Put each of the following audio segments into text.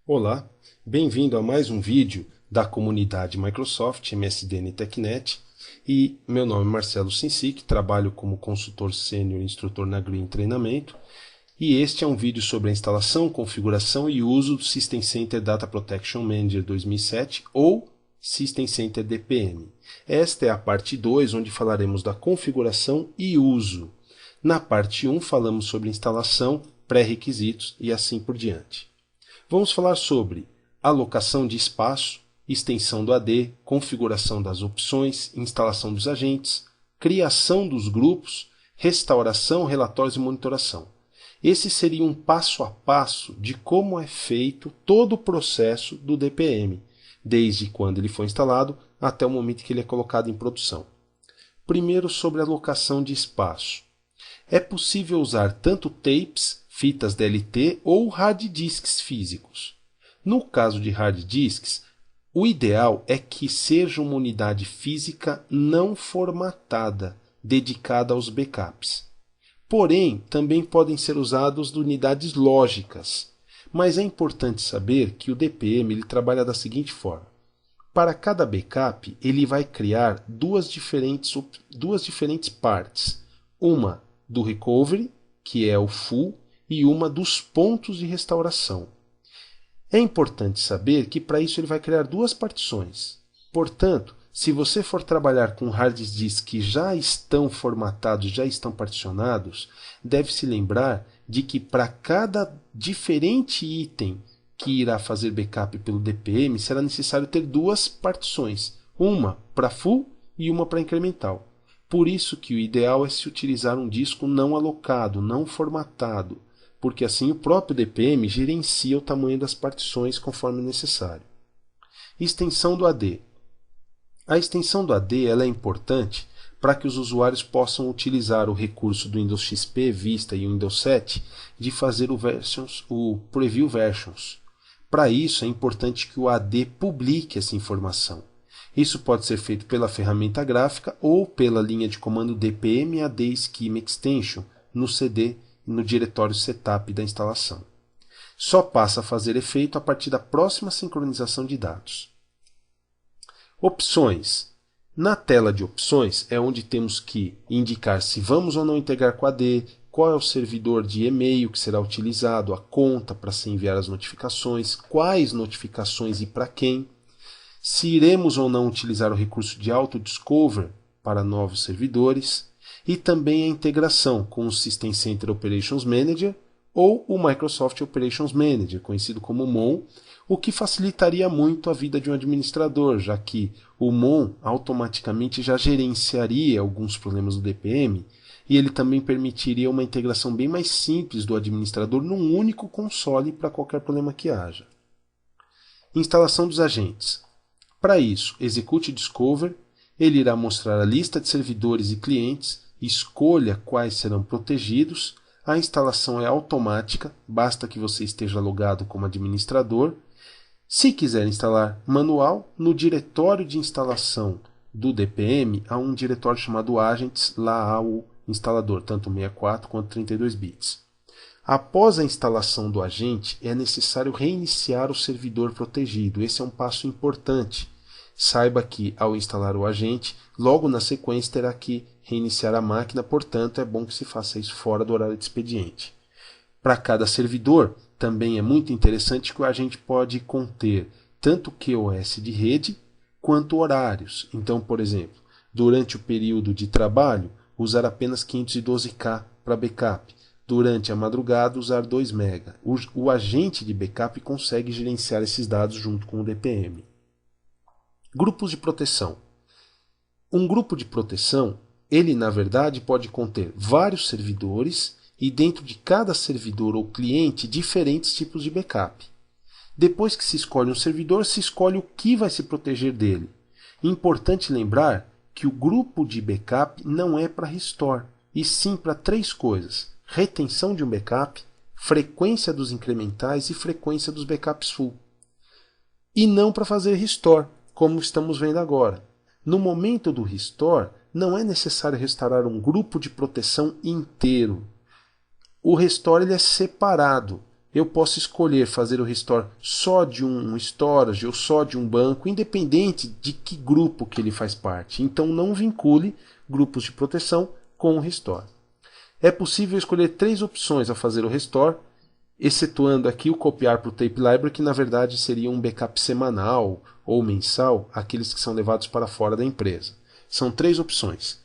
Olá, bem-vindo a mais um vídeo da comunidade Microsoft MSDN TechNet e meu nome é Marcelo Sinsic, trabalho como consultor sênior e instrutor na Green Treinamento e este é um vídeo sobre a instalação, configuração e uso do System Center Data Protection Manager 2007 ou System Center DPM. Esta é a parte 2, onde falaremos da configuração e uso. Na parte 1 falamos sobre instalação, pré-requisitos e assim por diante. Vamos falar sobre alocação de espaço, extensão do AD, configuração das opções, instalação dos agentes, criação dos grupos, restauração, relatórios e monitoração. Esse seria um passo a passo de como é feito todo o processo do DPM, desde quando ele foi instalado até o momento que ele é colocado em produção. Primeiro, sobre a alocação de espaço. É possível usar tanto tapes, fitas DLT ou hard disks físicos. No caso de hard disks, o ideal é que seja uma unidade física não formatada, dedicada aos backups. Porém, também podem ser usadas unidades lógicas. Mas é importante saber que o DPM ele trabalha da seguinte forma. Para cada backup, ele vai criar duas diferentes partes. Uma do recovery, que é o full, e uma dos pontos de restauração. É importante saber que para isso ele vai criar duas partições. Portanto, se você for trabalhar com hard disks que já estão formatados, já estão particionados, deve-se lembrar de que para cada diferente item que irá fazer backup pelo DPM, será necessário ter duas partições, uma para full e uma para incremental. Por isso que o ideal é se utilizar um disco não alocado, não formatado, porque assim o próprio DPM gerencia o tamanho das partições conforme necessário. Extensão do AD. A extensão do AD ela é importante para que os usuários possam utilizar o recurso do Windows XP, Vista e Windows 7 de fazer o Preview Versions. Para isso é importante que o AD publique essa informação. Isso pode ser feito pela ferramenta gráfica ou pela linha de comando dpm AD Scheme Extension no CD e no diretório setup da instalação. Só passa a fazer efeito a partir da próxima sincronização de dados. Opções. Na tela de opções é onde temos que indicar se vamos ou não integrar com a AD, qual é o servidor de e-mail que será utilizado, a conta para se enviar as notificações, quais notificações e para quem, se iremos ou não utilizar o recurso de Auto-Discover para novos servidores e também a integração com o System Center Operations Manager ou o Microsoft Operations Manager, conhecido como MON, o que facilitaria muito a vida de um administrador, já que o MON automaticamente já gerenciaria alguns problemas do DPM e ele também permitiria uma integração bem mais simples do administrador num único console para qualquer problema que haja. Instalação dos agentes. Para isso, execute Discover, ele irá mostrar a lista de servidores e clientes, escolha quais serão protegidos, a instalação é automática, basta que você esteja logado como administrador. Se quiser instalar manual, no diretório de instalação do DPM há um diretório chamado Agents, lá há o instalador, tanto 64 quanto 32 bits. Após a instalação do agente, é necessário reiniciar o servidor protegido. Esse é um passo importante. Saiba que, ao instalar o agente, logo na sequência terá que reiniciar a máquina, portanto, é bom que se faça isso fora do horário de expediente. Para cada servidor, também é muito interessante que o agente pode conter tanto QoS de rede quanto horários. Então, por exemplo, durante o período de trabalho, usar apenas 512K para backup. Durante a madrugada, usar 2 MB. O agente de backup consegue gerenciar esses dados junto com o DPM. Grupos de proteção. Um grupo de proteção, ele na verdade pode conter vários servidores e dentro de cada servidor ou cliente diferentes tipos de backup. Depois que se escolhe um servidor, se escolhe o que vai se proteger dele. Importante lembrar que o grupo de backup não é para restore, e sim para 3 coisas: retenção de um backup, frequência dos incrementais e frequência dos backups full. E não para fazer restore, como estamos vendo agora. No momento do restore, não é necessário restaurar um grupo de proteção inteiro. O restore ele é separado. eu posso escolher fazer o restore só de um storage ou só de um banco, independente de que grupo que ele faz parte. Então não vincule grupos de proteção com o restore. É possível escolher 3 opções ao fazer o restore, excetuando aqui o copiar para o Tape Library, que na verdade seria um backup semanal ou mensal, aqueles que são levados para fora da empresa. São 3 opções: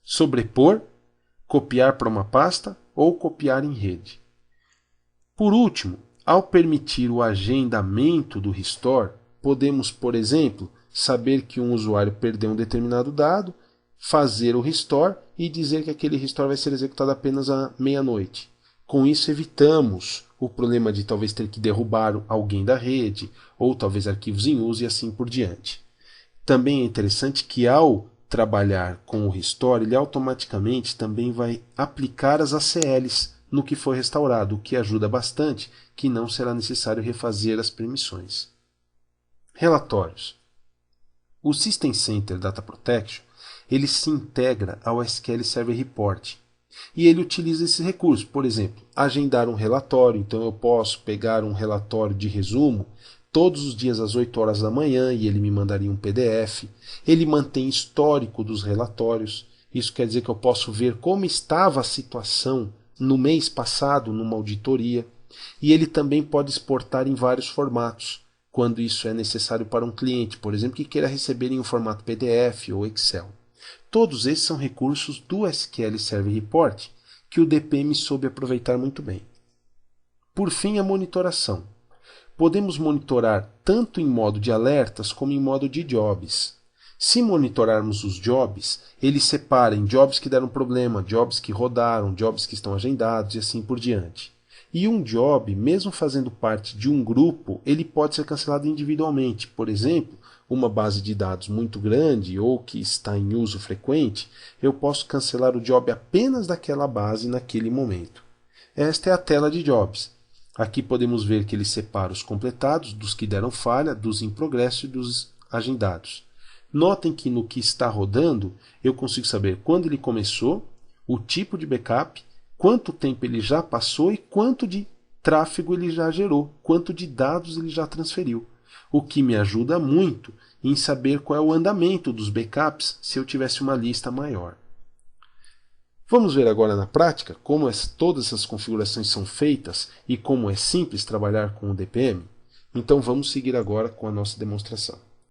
sobrepor, copiar para uma pasta ou copiar em rede. Por último, ao permitir o agendamento do restore, podemos, por exemplo, saber que um usuário perdeu um determinado dado, fazer o restore e dizer que aquele restore vai ser executado apenas à meia-noite. Com isso, evitamos o problema de talvez ter que derrubar alguém da rede, ou talvez arquivos em uso e assim por diante. Também é interessante que ao trabalhar com o restore, ele automaticamente também vai aplicar as ACLs no que foi restaurado, o que ajuda bastante, que não será necessário refazer as permissões. Relatórios. O System Center Data Protection ele se integra ao SQL Server Report e ele utiliza esse recurso, por exemplo, agendar um relatório. Então eu posso pegar um relatório de resumo todos os dias às 8 horas da manhã e ele me mandaria um PDF. Ele mantém histórico dos relatórios. Isso quer dizer que eu posso ver como estava a situação no mês passado numa auditoria. E ele também pode exportar em vários formatos, quando isso é necessário para um cliente, por exemplo, que queira receber em um formato PDF ou Excel. Todos esses são recursos do SQL Server Report que o DPM soube aproveitar muito bem. Por fim, a monitoração. Podemos monitorar tanto em modo de alertas como em modo de jobs. Se monitorarmos os jobs, ele separa em jobs que deram problema, jobs que rodaram, jobs que estão agendados e assim por diante. E um job, mesmo fazendo parte de um grupo, ele pode ser cancelado individualmente. Por exemplo, uma base de dados muito grande ou que está em uso frequente, eu posso cancelar o job apenas daquela base naquele momento. Esta é a tela de jobs. Aqui podemos ver que ele separa os completados dos que deram falha, dos em progresso e dos agendados. Notem que no que está rodando, eu consigo saber quando ele começou, o tipo de backup, quanto tempo ele já passou e quanto de tráfego ele já gerou, quanto de dados ele já transferiu. O que me ajuda muito em saber qual é o andamento dos backups se eu tivesse uma lista maior. Vamos ver agora na prática como todas essas configurações são feitas e como é simples trabalhar com o DPM? Então vamos seguir agora com a nossa demonstração.